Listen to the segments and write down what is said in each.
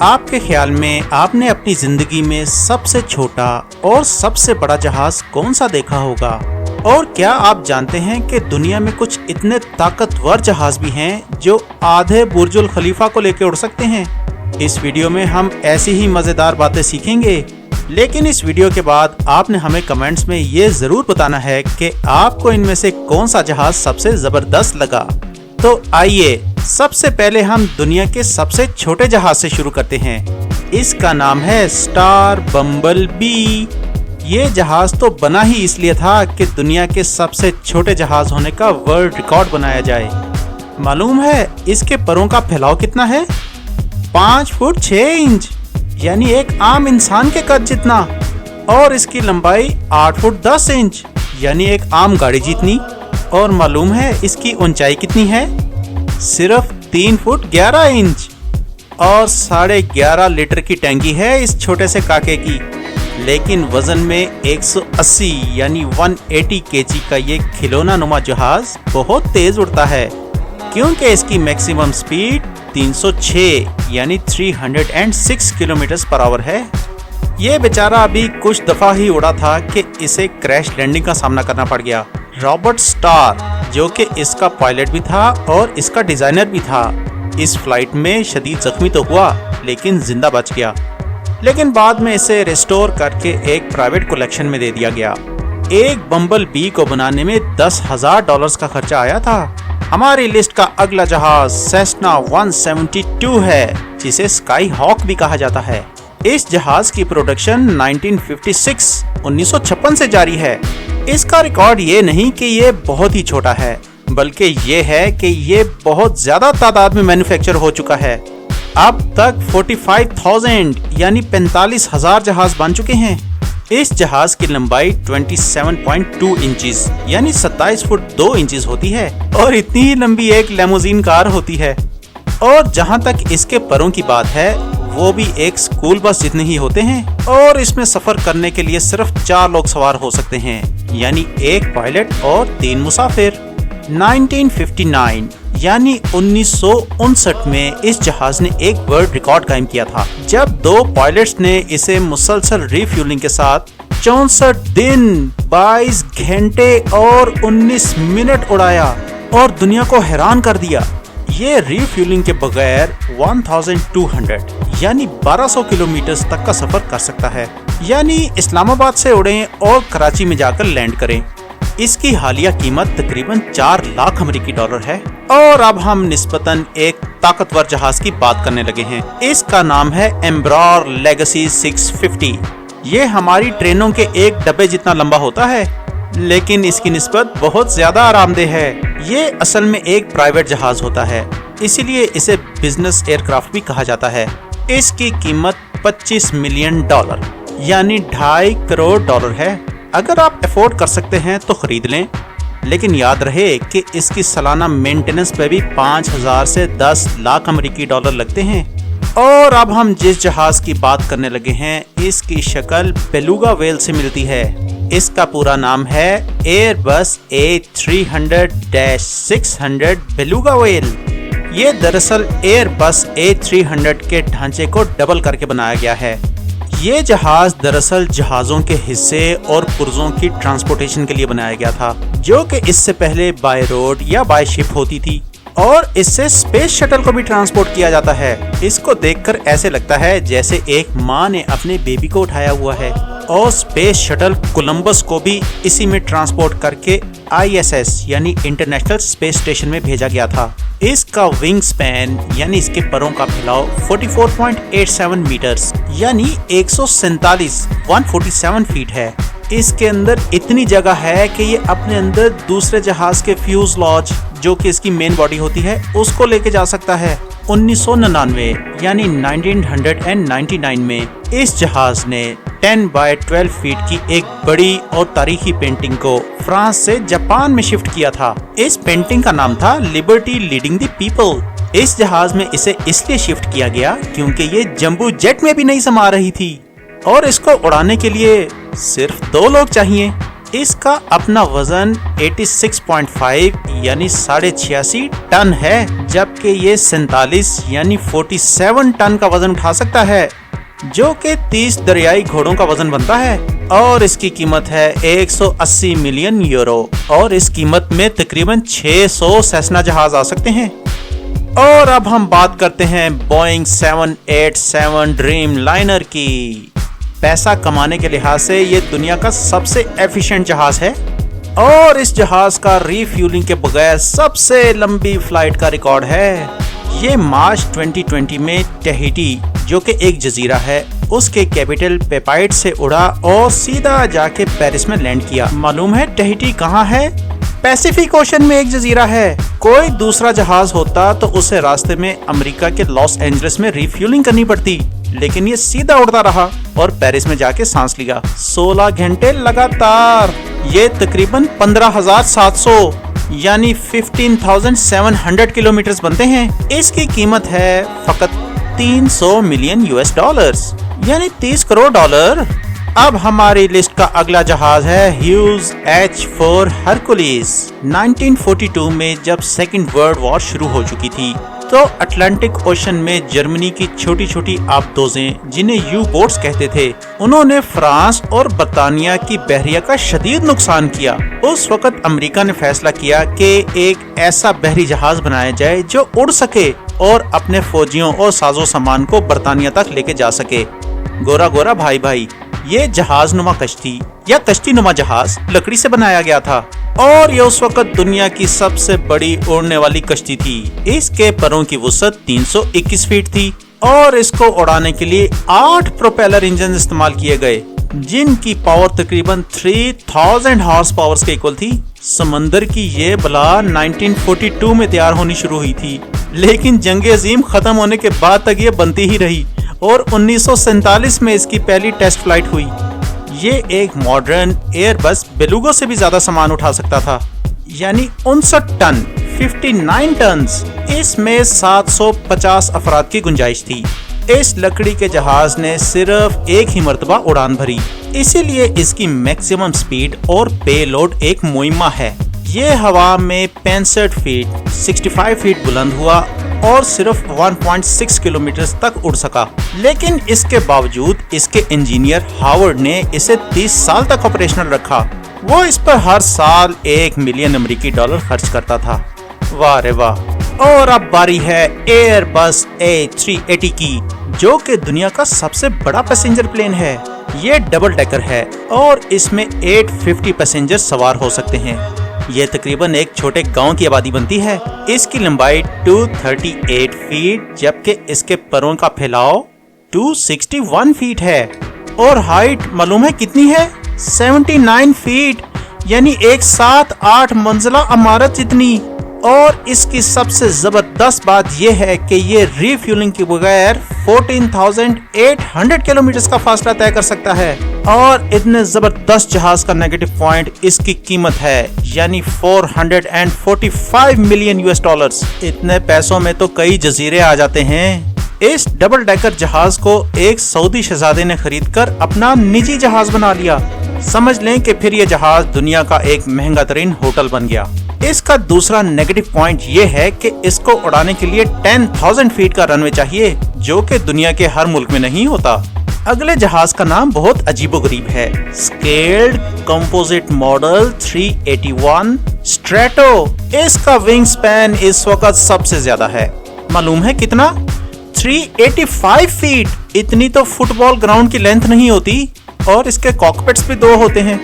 آپ کے خیال میں آپ نے اپنی زندگی میں سب سے چھوٹا اور سب سے بڑا جہاز کون سا دیکھا ہوگا؟ اور کیا آپ جانتے ہیں کہ دنیا میں کچھ اتنے طاقتور جہاز بھی ہیں جو آدھے برج الخلیفہ کو لے کے اڑ سکتے ہیں؟ اس ویڈیو میں ہم ایسی ہی مزیدار باتیں سیکھیں گے، لیکن اس ویڈیو کے بعد آپ نے ہمیں کمنٹس میں یہ ضرور بتانا ہے کہ آپ کو ان میں سے کون سا جہاز سب سے زبردست لگا۔ تو آئیے سب سے پہلے ہم دنیا کے سب سے چھوٹے جہاز سے شروع کرتے ہیں۔ اس کا نام ہے سٹار بمبل بی۔ یہ جہاز تو بنا ہی اس لیے تھا کہ دنیا کے سب سے چھوٹے جہاز ہونے کا ورلڈ ریکارڈ بنایا جائے۔ معلوم ہے اس کے پروں کا پھیلاؤ کتنا ہے؟ 5 فٹ 6 انچ، یعنی ایک عام انسان کے قد جتنا، اور اس کی لمبائی 8 فٹ 10 انچ، یعنی ایک عام گاڑی جتنی۔ اور معلوم ہے اس کی اونچائی کتنی ہے؟ صرف 3 فٹ 11 انچ، اور 11.5 لیٹر کی ٹینکی ہے اس چھوٹے سے کاکے کی۔ لیکن وزن میں 180 یعنی 180 kg کا یہ کھلونا نما جہاز بہت تیز اڑتا ہے، کیونکہ اس کی میکسیمم سپیڈ 306 یعنی 306 کلومیٹر پر آور ہے۔ یہ بیچارہ ابھی کچھ دفعہ ہی اڑا تھا کہ اسے کریش لینڈنگ کا سامنا کرنا پڑ گیا۔ رابرٹ سٹار، جو کہ اس کا پائلٹ بھی تھا اور اس کا ڈیزائنر بھی تھا، اس فلائٹ میں شدید زخمی تو ہوا لیکن زندہ بچ گیا، لیکن بعد میں اسے ریسٹور کر کے ایک پرائیویٹ کلیکشن میں دے دیا گیا۔ ایک بمبل بی کو بنانے میں $10,000 کا خرچہ آیا تھا۔ ہماری لسٹ کا اگلا جہاز سیسنا 172 ہے، جسے اسکائی ہاک بھی کہا جاتا ہے۔ اس جہاز کی پروڈکشن 1956 سے جاری ہے۔ اس کا ریکارڈ یہ نہیں کہ یہ بہت ہی چھوٹا ہے، بلکہ یہ ہے کہ یہ بہت زیادہ تعداد میں مینوفیکچر ہو چکا ہے۔ اب تک 45,000 یعنی 45,000 جہاز بن چکے ہیں۔ اس جہاز کی لمبائی 27.2 انچز یعنی 27 فٹ 2 انچز ہوتی ہے، اور اتنی ہی لمبی ایک لیموزین کار ہوتی ہے۔ اور جہاں تک اس کے پروں کی بات ہے، وہ بھی ایک سکول بس جتنے ہی ہوتے ہیں، اور اس میں سفر کرنے کے لیے صرف 4 لوگ سوار ہو سکتے ہیں، یعنی ایک پائلٹ اور 3 مسافر۔ 1959 یعنی 1959 میں اس جہاز نے ایک ورلڈ ریکارڈ قائم کیا تھا، جب 2 پائلٹس نے اسے مسلسل ری فیولنگ کے ساتھ 64 دن 22 گھنٹے اور 19 منٹ اڑایا اور دنیا کو حیران کر دیا۔ یہ ری فیولنگ کے بغیر 1200 یعنی 1200 کلومیٹر تک کا سفر کر سکتا ہے، یعنی اسلام آباد سے اڑیں اور کراچی میں جا کر لینڈ کریں۔ اس کی حالیہ قیمت تقریباً $4 لاکھ ہے۔ اور اب ہم نسبتاً ایک طاقتور جہاز کی بات کرنے لگے ہیں۔ اس کا نام ہے ایمبرار لیگسی 650۔ یہ ہماری ٹرینوں کے ایک ڈبے جتنا لمبا ہوتا ہے، لیکن اس کی نسبت بہت زیادہ آرام دہ ہے۔ یہ اصل میں ایک پرائیویٹ جہاز ہوتا ہے، اسی لیے اسے بزنس ایئر کرافٹ بھی کہا جاتا ہے۔ اس کی قیمت $25 ملین یعنی $2.5 کروڑ ہے۔ اگر آپ افورڈ کر سکتے ہیں تو خرید لیں، لیکن یاد رہے کہ اس کی سالانہ مینٹیننس پہ بھی 5,000 سے 10 لاکھ لگتے ہیں۔ اور اب ہم جس جہاز کی بات کرنے لگے ہیں، اس کی شکل بیلوگا ویل سے ملتی ہے۔ اس کا پورا نام ہے ایئر بس A300-600 بیلوگا ویل۔ یہ دراصل ایئر بس A300 کے ڈھانچے کو ڈبل کر کے بنایا گیا ہے۔ یہ جہاز دراصل جہازوں کے حصے اور پرزوں کی ٹرانسپورٹیشن کے لیے بنایا گیا تھا، جو کہ اس سے پہلے بائی روڈ یا بائی شپ ہوتی تھی، اور اس سے اسپیس شٹل کو بھی ٹرانسپورٹ کیا جاتا ہے۔ اس کو دیکھ کر ایسے لگتا ہے جیسے ایک ماں نے اپنے بیبی کو اٹھایا ہوا ہے۔ اور اسپیس شٹل کولمبس کو بھی اسی میں ٹرانسپورٹ کر کے ISS یعنی انٹرنیشنل اسپیس اسٹیشن میں بھیجا گیا تھا۔ اس کا ونگ سپین یعنی اس کے پروں کا پھیلاؤ 44.87 میٹرز یعنی 147 فیٹ ہے۔ اس کے اندر اتنی جگہ ہے کہ یہ اپنے اندر دوسرے جہاز کے فیوز لاج، جو کہ اس کی مین باڈی ہوتی ہے، اس کو لے کے جا سکتا ہے۔ 1999 یعنی 1999 میں اس جہاز نے 10x12 فیٹ کی ایک بڑی اور تاریخی پینٹنگ کو فرانس سے جاپان میں شفٹ کیا تھا۔ اس پینٹنگ کا نام تھا لبرٹی لیڈنگ دی پیپل۔ اس جہاز میں اسے اس لیے شفٹ کیا گیا کیونکہ یہ جمبو جیٹ میں بھی نہیں سما رہی تھی، اور اس کو اڑانے کے لیے صرف 2 لوگ چاہیے۔ اس کا اپنا وزن 86.5 یعنی 86.5 ٹن ہے، جبکہ یہ 47 یعنی 47 ٹن کا وزن اٹھا سکتا ہے، جو کہ 30 دریائی گھوڑوں کا وزن بنتا ہے، اور اس کی قیمت ہے 180 ملین یورو، اور اس قیمت میں تقریباً 600 سیسنا جہاز آ سکتے ہیں۔ اور اب ہم بات کرتے ہیں بوئنگ 787 ڈریم لائنر کی۔ پیسہ کمانے کے لحاظ سے یہ دنیا کا سب سے ایفیشینٹ جہاز ہے، اور اس جہاز کا ری فیولنگ کے بغیر سب سے لمبی فلائٹ کا ریکارڈ ہے۔ یہ مارچ 2020 میں ٹہیٹی، جو کہ ایک جزیرہ ہے، اس کے کیپٹل پیپائٹ سے اڑا اور سیدھا جا کے پیرس میں لینڈ کیا۔ معلوم ہے ٹہیٹی کہاں ہے؟ پیسیفک اوشن میں ایک جزیرہ ہے۔ کوئی دوسرا جہاز ہوتا تو اسے راستے میں امریکہ کے لاس اینجلس میں ری فیولنگ کرنی پڑتی، لیکن یہ سیدھا اڑتا رہا اور پیرس میں جا کے سانس لیا 16 گھنٹے لگاتار۔ یہ تقریباً 15,700 یعنی 15,700 کلومیٹرز بنتے ہیں۔ اس کی قیمت ہے فقط 300 ملین US ڈالرز یعنی 30 کروڑ ڈالر۔ اب ہماری لسٹ کا اگلا جہاز ہے ہیوز H-4 ہرکولیس۔ 1942 میں جب سیکنڈ ورلڈ وار شروع ہو چکی تھی تو اٹلانٹک اوشن میں جرمنی کی چھوٹی چھوٹی آبدوزیں، جنہیں یو بوٹس کہتے تھے، انہوں نے فرانس اور برطانیہ کی بحریہ کا شدید نقصان کیا۔ اس وقت امریکہ نے فیصلہ کیا کہ ایک ایسا بحری جہاز بنایا جائے جو اڑ سکے اور اپنے فوجیوں اور ساز و سامان کو برطانیہ تک لے کے جا سکے۔ گورا گورا بھائی، یہ جہاز نما کشتی یا کشتی نما جہاز لکڑی سے بنایا گیا تھا، اور یہ اس وقت دنیا کی سب سے بڑی اڑنے والی کشتی تھی۔ اس کے پروں کی وسعت 321 فیٹ تھی، اور اس کو اڑانے کے لیے 8 پروپیلر انجن استعمال کیے گئے، جن کی پاور تقریباً 3000 ہارس پاور کے اکول تھی۔ سمندر کی یہ بلا 1942 میں تیار ہونی شروع ہوئی تھی، لیکن جنگ عظیم ختم ہونے کے بعد تک یہ بنتی ہی رہی، اور 1947 میں اس کی پہلی ٹیسٹ فلائٹ ہوئی۔ یہ ایک ماڈرن ایئر بس بیلوگو سے بھی زیادہ سامان اٹھا سکتا تھا، یعنی 59 ٹن 59 ٹنز۔ اس میں 750 افراد کی گنجائش تھی۔ اس لکڑی کے جہاز نے صرف ایک ہی مرتبہ اڑان بھری، اسی لیے اس کی میکسیمم سپیڈ اور پے لوڈ ایک معمہ ہے۔ یہ ہوا میں 65 فیٹ 65 فیٹ بلند ہوا اور صرف 1.6 کلومیٹر تک اڑ سکا، لیکن اس کے باوجود اس کے انجینئر ہاورڈ نے اسے 30 سال تک آپریشنل رکھا۔ وہ اس پر ہر سال 1 ملین امریکی ڈالر خرچ کرتا تھا۔ واہ رے واہ۔ اور اب باری ہے ایئر بس A380 کی، جو کہ دنیا کا سب سے بڑا پیسنجر پلین ہے۔ یہ ڈبل ڈیکر ہے اور اس میں 850 پیسنجر سوار ہو سکتے ہیں۔ یہ تقریباً ایک چھوٹے گاؤں کی آبادی بنتی ہے۔ اس کی لمبائی 238 فیٹ جبکہ اس کے پروں کا پھیلاؤ 261 فیٹ ہے، اور ہائٹ معلوم ہے کتنی ہے؟ 79 فیٹ یعنی ایک 7-8 منزلہ عمارت جتنی۔ اور اس کی سب سے زبردست بات یہ ہے کہ یہ ری فیولنگ کے بغیر 14,800 کلومیٹر کا فاصلہ طے کر سکتا ہے۔ اور اتنے زبردست جہاز کا نیگیٹو پوائنٹ اس کی قیمت ہے، یعنی 445 ملین US ڈالرز۔ اتنے پیسوں میں تو کئی جزیرے آ جاتے ہیں۔ اس ڈبل ڈیکر جہاز کو ایک سعودی شہزادے نے خرید کر اپنا نجی جہاز بنا لیا۔ سمجھ لیں کہ پھر یہ جہاز دنیا کا ایک مہنگا ترین ہوٹل بن گیا۔ اس کا دوسرا نیگیٹو پوائنٹ یہ ہے کہ اس کو اڑانے کے لیے 10,000 فیٹ کا رن وے چاہیے، جو کہ دنیا کے ہر ملک میں نہیں ہوتا۔ اگلے جہاز کا نام بہت عجیب و غریب ہے، اسکیلڈ کمپوزٹ ماڈل 381 اسٹریٹو۔ اس کا ونگ سپین اس وقت سب سے زیادہ ہے۔ معلوم ہے کتنا؟ 385 فیٹ۔ اتنی تو فٹ بال گراؤنڈ کی لینتھ نہیں ہوتی۔ اور اس کے کاکپٹس بھی 2 ہوتے ہیں۔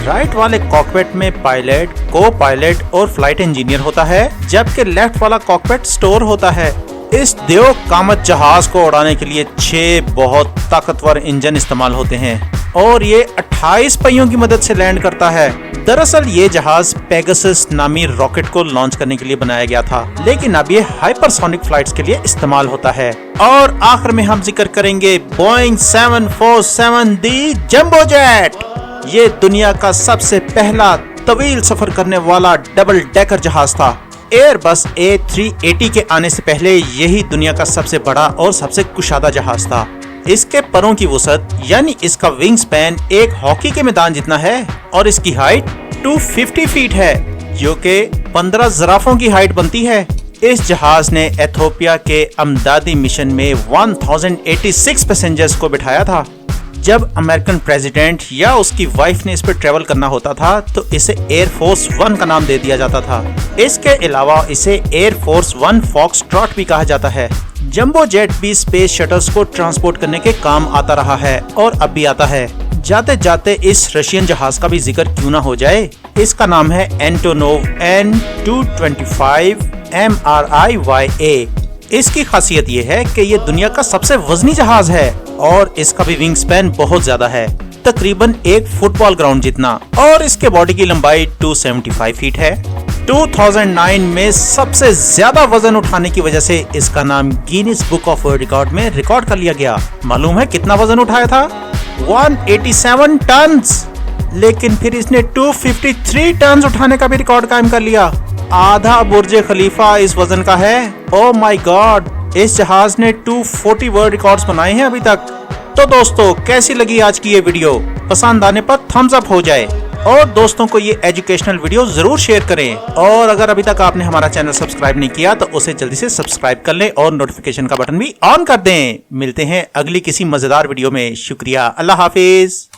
رائٹ والے کاکپٹ میں پائلٹ، کو پائلٹ اور فلائٹ انجینئر ہوتا ہے، جبکہ لیفٹ والا کاکپٹ سٹور ہوتا ہے۔ اس دیو قامت جہاز کو اڑانے کے لیے 6 بہت طاقتور انجن استعمال ہوتے ہیں، اور یہ 28 پہیوں کی مدد سے لینڈ کرتا ہے۔ دراصل یہ جہاز پیگاسس نامی راکٹ کو لانچ کرنے کے لیے بنایا گیا تھا، لیکن اب یہ ہائپر سونک فلائٹس کے لیے استعمال ہوتا ہے۔ اور آخر میں ہم ذکر کریں گے بوئنگ 747 دی جمبو جیٹ۔ یہ دنیا کا سب سے پہلا طویل سفر کرنے والا ڈبل ڈیکر جہاز تھا۔ ایئر بس A380 کے آنے سے پہلے یہی دنیا کا سب سے بڑا اور سب سے کشادہ جہاز تھا۔ اس کے پروں کی وسعت یعنی اس کا ونگ سپین ایک ہاکی کے میدان جتنا ہے اور اس کی ہائٹ 250 فیٹ ہے جو کہ 15 زرافوں کی ہائٹ بنتی ہے۔ اس جہاز نے ایتھوپیا کے امدادی مشن میں 1086 پیسنجرز کو بٹھایا تھا۔ جب امریکن پریزیڈنٹ یا اس کی وائف نے اس پر ٹریول کرنا ہوتا تھا تو اسے ایئر فورس 1 کا نام دے دیا جاتا تھا۔ اس کے علاوہ اسے ایئر فورس 1 فاکس ٹراٹ بھی کہا جاتا ہے۔ جمبو جیٹ بھی اسپیس شٹلز کو ٹرانسپورٹ کرنے کے کام آتا رہا ہے اور اب بھی آتا ہے۔ جاتے جاتے اس رشین جہاز کا بھی ذکر کیوں نہ ہو جائے۔ اس کا نام ہے اینٹونوو N225 MRIYA۔ اس کی خاصیت یہ ہے کہ یہ دنیا کا سب سے وزنی جہاز ہے اور اس کا بھی ونگ سپین بہت زیادہ ہے، تقریباً ایک فٹ بال گراؤنڈ جتنا، اور اس کے باڈی کی لمبائی 275 فیٹ ہے۔ 2009 میں سب سے زیادہ وزن اٹھانے کی وجہ سے اس کا نام Guinness book of world record میں ریکارڈ کر لیا گیا۔ معلوم ہے کتنا وزن اٹھایا تھا؟ 187 ٹنز۔ لیکن پھر اس نے 253 ٹنز اٹھانے کا بھی ریکارڈ قائم کر لیا۔ آدھا برج خلیفہ اس وزن کا ہے۔ او مائی گاڈ، اس جہاز نے 240 ورلڈ ریکارڈز بنائے ہیں ابھی تک۔ تو دوستو، کیسی لگی آج کی یہ ویڈیو؟ پسند آنے پر تھمز اپ ہو جائے اور دوستوں کو یہ ایجوکیشنل ویڈیو ضرور شیئر کریں، اور اگر ابھی تک آپ نے ہمارا چینل سبسکرائب نہیں کیا تو اسے جلدی سے سبسکرائب کر لیں اور نوٹیفیکیشن کا بٹن بھی آن کر دیں۔ ملتے ہیں اگلی کسی مزیدار ویڈیو میں۔ شکریہ، اللہ حافظ۔